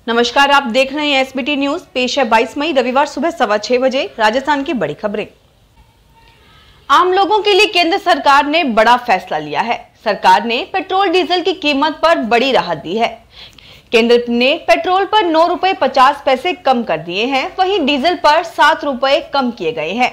नमस्कार, आप देख रहे हैं एसबीटी न्यूज। पेश है 22 मई रविवार सुबह 6:15 बजे राजस्थान की बड़ी खबरें। आम लोगों के लिए केंद्र सरकार ने बड़ा फैसला लिया है। सरकार ने पेट्रोल डीजल की कीमत पर बड़ी राहत दी है। केंद्र ने पेट्रोल पर 9 रुपए 50 पैसे कम कर दिए हैं, वहीं डीजल पर 7 रुपए कम किए गए हैं।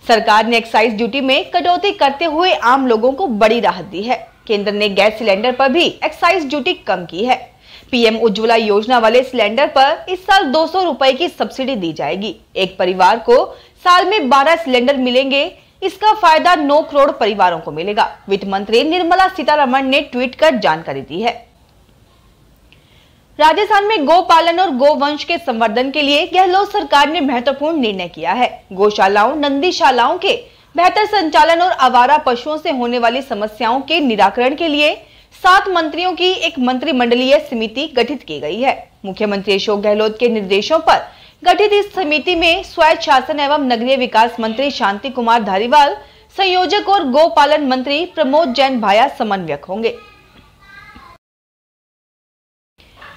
सरकार ने एक्साइज ड्यूटी में कटौती करते हुए आम लोगों को बड़ी राहत दी है। केंद्र ने गैस सिलेंडर पर भी एक्साइज ड्यूटी कम की है। पीएम उज्ज्वला योजना वाले सिलेंडर पर इस साल 200 रुपए की सब्सिडी दी जाएगी। एक परिवार को साल में 12 सिलेंडर मिलेंगे। इसका फायदा 9 करोड़ परिवारों को मिलेगा। वित्त मंत्री निर्मला सीतारमण ने ट्वीट कर जानकारी दी है। राजस्थान में गौपालन और गौवंश के संवर्धन के लिए गहलोत सरकार ने महत्वपूर्ण निर्णय किया है। गौशालाओं, नंदीशालाओं के बेहतर संचालन और आवारा पशुओं से होने वाली समस्याओं के निराकरण के लिए 7 मंत्रियों की एक मंत्रिमंडलीय समिति गठित की गई है। मुख्यमंत्री अशोक गहलोत के निर्देशों पर गठित इस समिति में स्वायत्त शासन एवं नगरीय विकास मंत्री शांति कुमार धारीवाल, संयोजक और गौपालन मंत्री प्रमोद जैन भाया समन्वयक होंगे।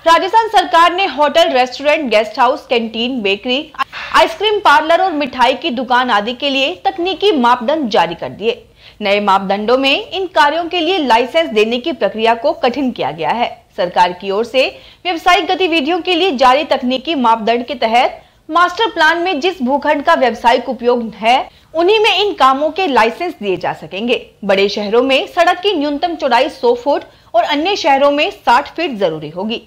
राजस्थान सरकार ने hotel, restaurant, guest house, canteen, bakery, ice cream parlour और मिठाई की दुकान आदि के लिए तकनीकी मापदंड जारी कर दिए। नए मापदंडों में इन कार्यों के लिए लाइसेंस देने की प्रक्रिया को कठिन किया गया है। सरकार की ओर से व्यावसायिक गतिविधियों के लिए जारी तकनीकी मापदंड के तहत मास्टर प्लान में जिस भूखंड का व्यावसायिक उपयोग है, उन्हीं में इन कामों के लाइसेंस दिए जा सकेंगे। बड़े शहरों में सड़क की न्यूनतम चौड़ाई 100 फुट और अन्य शहरों में 60 फीट जरूरी होगी।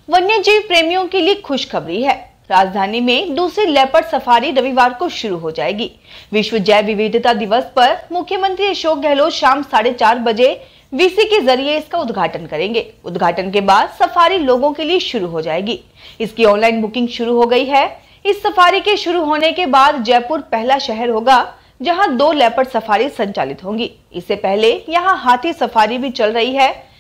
वन्यजीव प्रेमियों के लिए खुशखबरी है। राजधानी में दूसरी लेपर्ड सफारी रविवार को शुरू हो जाएगी। विश्व जैव विविधता दिवस पर मुख्यमंत्री अशोक गहलोत शाम 4:30 बजे वीसी के जरिए इसका उद्घाटन करेंगे। उद्घाटन के बाद सफारी लोगों के लिए शुरू हो जाएगी। इसकी ऑनलाइन बुकिंग शुरू हो गई है। इस सफारी के शुरू होने के बाद जयपुर पहला शहर होगा जहां 2 लेपर्ड सफारी संचालित होंगी। इससे पहले यहाँ हाथी सफारी भी चल रही है।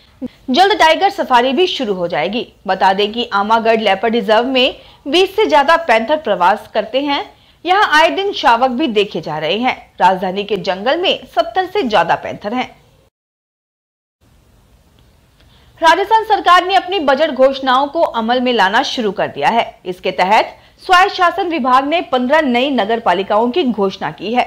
जल्द टाइगर सफारी भी शुरू हो जाएगी। बता दें कि आमागढ़ लेपर्ड रिजर्व में 20 से ज्यादा पैंथर प्रवास करते हैं। यहाँ आए दिन शावक भी देखे जा रहे हैं। राजधानी के जंगल में 70 से ज्यादा पैंथर हैं। राजस्थान सरकार ने अपनी बजट घोषणाओं को अमल में लाना शुरू कर दिया है। इसके तहत स्वायत्त शासन विभाग ने 15 नई नगर पालिकाओं की घोषणा की है।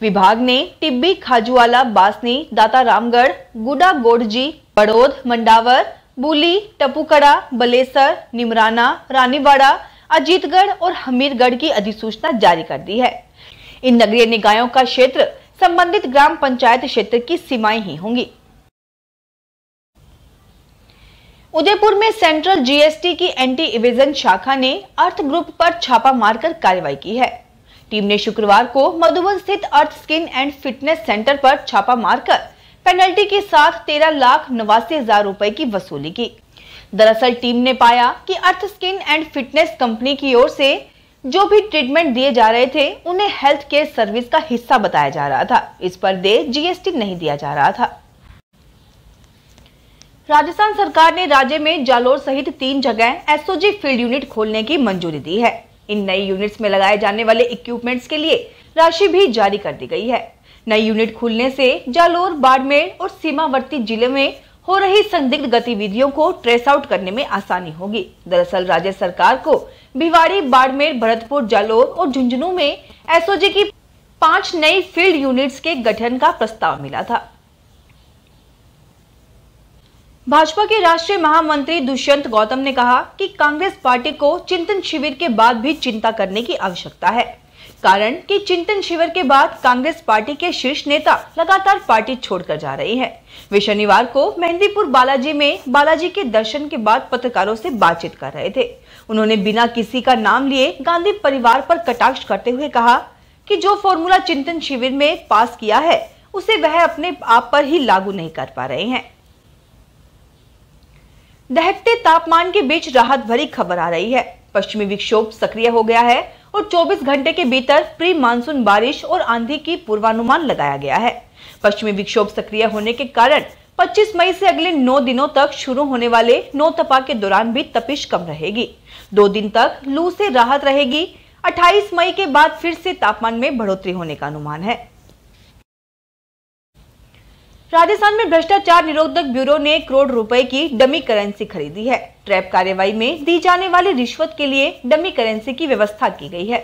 विभाग ने टिब्बी, खाजूवाला, बासनी, दाता रामगढ़, गुडा गोडजी, बड़ौद, मंडावर, बुली, टपुकड़ा, बलेसर, निमराना, रानीवाड़ा, अजीतगढ़ और हमीरगढ़ की अधिसूचना जारी कर दी है। इन नगरीय निकायों का क्षेत्र संबंधित ग्राम पंचायत क्षेत्र की सीमाएं ही होंगी। उदयपुर में सेंट्रल जीएसटी की एंटी इवेजन शाखा ने अर्थ ग्रुप पर छापा मारकर कार्रवाई की है। टीम ने शुक्रवार को मधुबन स्थित अर्थ स्किन एंड फिटनेस सेंटर पर छापा मारकर पेनल्टी के साथ 13,89,000 रुपए की वसूली की। दरअसल टीम ने पाया कि अर्थ स्किन एंड फिटनेस कंपनी की ओर से जो भी ट्रीटमेंट दिए जा रहे थे, उन्हें हेल्थ केयर सर्विस का हिस्सा बताया जा रहा था। इस पर देय जीएसटी नहीं दिया जा रहा था। राजस्थान सरकार ने राज्य में जालोर सहित 3 जगह एसओजी फील्ड यूनिट खोलने की मंजूरी दी है। इन नई यूनिट्स में लगाए जाने वाले इक्विपमेंट्स के लिए राशि भी जारी कर दी गई है। नई यूनिट खुलने से जालोर, बाड़मेर और सीमावर्ती जिले में हो रही संदिग्ध गतिविधियों को ट्रेस आउट करने में आसानी होगी। दरअसल राज्य सरकार को भिवाड़ी, बाड़मेर, भरतपुर, जालोर और झुंझुनू में एसओजी की 5 नई फील्ड यूनिट्स के गठन का प्रस्ताव मिला था। भाजपा के राष्ट्रीय महामंत्री दुष्यंत गौतम ने कहा कि कांग्रेस पार्टी को चिंतन शिविर के बाद भी चिंता करने की आवश्यकता है। कारण कि चिंतन शिविर के बाद कांग्रेस पार्टी के शीर्ष नेता लगातार पार्टी छोड़कर जा रहे हैं। वे शनिवार को मेहंदीपुर बालाजी में बालाजी के दर्शन के बाद पत्रकारों से बातचीत कर रहे थे। उन्होंने बिना किसी का नाम लिए गांधी परिवार पर कटाक्ष करते हुए कहा कि जो फॉर्मूला चिंतन शिविर में पास किया है, उसे वह अपने आप पर ही लागू नहीं कर पा रहे हैं। दहकते तापमान के बीच राहत भरी खबर आ रही है। पश्चिमी विक्षोभ सक्रिय हो गया है और 24 घंटे के भीतर प्री मानसून बारिश और आंधी की पूर्वानुमान लगाया गया है। पश्चिमी विक्षोभ सक्रिय होने के कारण 25 मई से अगले 9 दिनों तक शुरू होने वाले नौतपा के दौरान भी तपिश कम रहेगी। 2 दिन तक लू से राहत रहेगी। 28 मई के बाद फिर से तापमान में बढ़ोतरी होने का अनुमान है। राजस्थान में भ्रष्टाचार निरोधक ब्यूरो ने करोड़ रुपए की डमी करेंसी खरीदी है। ट्रैप कार्रवाई में दी जाने वाली रिश्वत के लिए डमी करेंसी की व्यवस्था की गई है।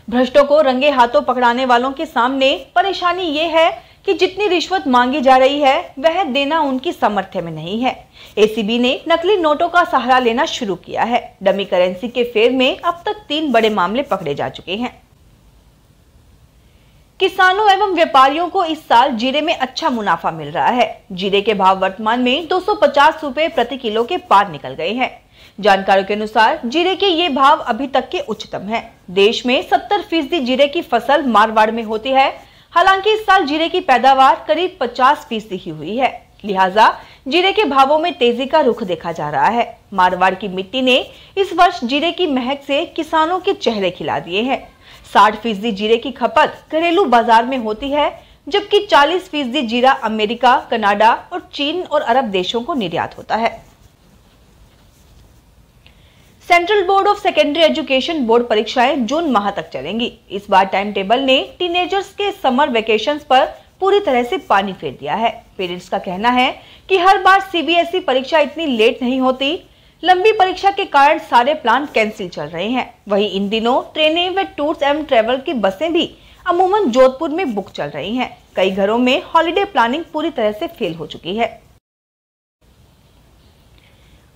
भ्रष्टों को रंगे हाथों पकड़ाने वालों के सामने परेशानी ये है कि जितनी रिश्वत मांगी जा रही है वह देना उनकी सामर्थ्य में नहीं है। एसीबी ने नकली नोटों का सहारा लेना शुरू किया है। डमी करेंसी के फेर में अब तक 3 बड़े मामले पकड़े जा चुके हैं। किसानों एवं व्यापारियों को इस साल जीरे में अच्छा मुनाफा मिल रहा है। जीरे के भाव वर्तमान में 250 रुपए प्रति किलो के पार निकल गए हैं। जानकारों के अनुसार जीरे के ये भाव अभी तक के उच्चतम है। देश में 70% जीरे की फसल मारवाड़ में होती है। हालांकि इस साल जीरे की पैदावार करीब 50% ही हुई है, लिहाजा जीरे के भावों में तेजी का रुख देखा जा रहा है। मारवाड़ की मिट्टी ने इस वर्ष जीरे की महक से किसानों के चेहरे खिला दिए हैं। 60% जीरे की खपत घरेलू बाजार में होती है, जबकि 40% जीरा अमेरिका, कनाडा और चीन और अरब देशों को निर्यात होता है। Central board of secondary education board परीक्षाएं जून माह तक चलेंगी। इस बार टाइम टेबल ने टीनेजर्स के समर वेकेशंस पर पूरी तरह से पानी फेर दिया है। पेरेंट्स का कहना है कि हर बार सीबीएसई परीक्षा इतनी लेट नहीं होती। लंबी परीक्षा के कारण सारे प्लान कैंसिल चल रहे हैं। वहीं इन दिनों ट्रेनें व टूर्स एवं ट्रेवल की बसें भी अमूमन जोधपुर में बुक चल रही हैं। कई घरों में हॉलिडे प्लानिंग पूरी तरह से फेल हो चुकी है।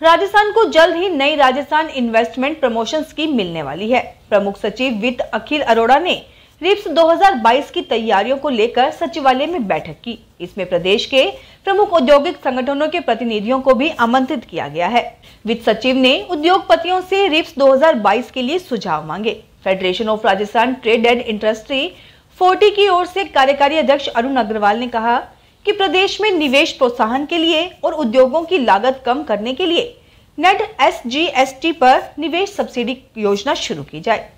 राजस्थान को जल्द ही नई राजस्थान इन्वेस्टमेंट प्रमोशन स्कीम मिलने वाली है। प्रमुख सचिव वित्त अखिल अरोड़ा ने रिप्स 2022 की तैयारियों को लेकर सचिवालय में बैठक की। इसमें प्रदेश के प्रमुख औद्योगिक संगठनों के प्रतिनिधियों को भी आमंत्रित किया गया है। वित्त सचिव ने उद्योगपतियों से रिप्स 2022 के लिए सुझाव मांगे। Federation of Rajasthan trade and industry 40 की ओर से कार्यकारी अध्यक्ष अरुण अग्रवाल ने कहा कि प्रदेश में निवेश प्रोत्साहन के लिए और उद्योगों की लागत कम करने के लिए नेट SGST पर निवेश सब्सिडी योजना शुरू की जाए।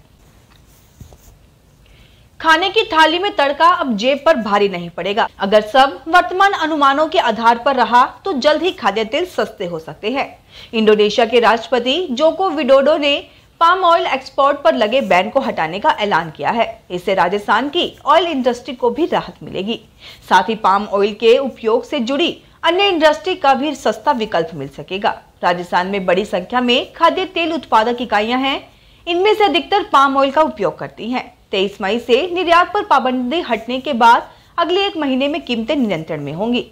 खाने की थाली में तड़का अब जेब पर भारी नहीं पड़ेगा। अगर सब वर्तमान अनुमानों के आधार पर रहा तो जल्द ही खाद्य तेल सस्ते हो सकते हैं। इंडोनेशिया के राष्ट्रपति जोको विडोडो ने पाम ऑयल एक्सपोर्ट पर लगे बैन को हटाने का ऐलान किया है। इससे राजस्थान की ऑयल इंडस्ट्री को भी राहत मिलेगी। साथ ही पाम ऑयल के उपयोग से जुड़ी अन्य इंडस्ट्री का भी सस्ता विकल्प मिल सकेगा। राजस्थान में बड़ी संख्या में खाद्य तेल उत्पादक इकाइयां हैं। इनमें से अधिकतर पाम ऑयल का उपयोग करती हैं। 23 मई से निर्यात पर पाबंदी हटने के बाद अगले 1 महीने में कीमतें नियंत्रण में होंगी।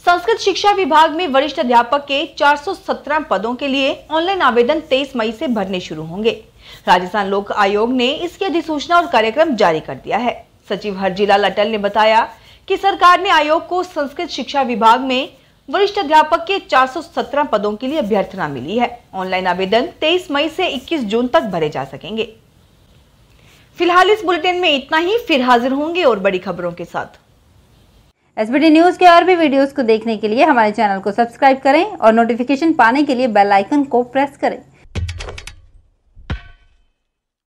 संस्कृत शिक्षा विभाग में वरिष्ठ अध्यापक के 417 पदों के लिए ऑनलाइन आवेदन 23 मई से भरने शुरू होंगे। राजस्थान लोक आयोग ने इसकी अधिसूचना और कार्यक्रम जारी कर दिया है। सचिव हरजीलाल अटल ने बताया कि सरकार ने आयोग को संस्कृत शिक्षा विभाग में वरिष्ठ अध्यापक के 417 पदों के लिए अभ्यर्थना मिली है। ऑनलाइन आवेदन 23 मई से 21 जून तक भरे जा सकेंगे। फिलहाल इस बुलेटिन में इतना ही। फिर हाजिर होंगे और बड़ी खबरों के साथ। एसबीटी न्यूज के और भी वीडियोस को देखने के लिए हमारे चैनल को सब्सक्राइब करें और नोटिफिकेशन पाने के लिए बेल आइकन को प्रेस करें।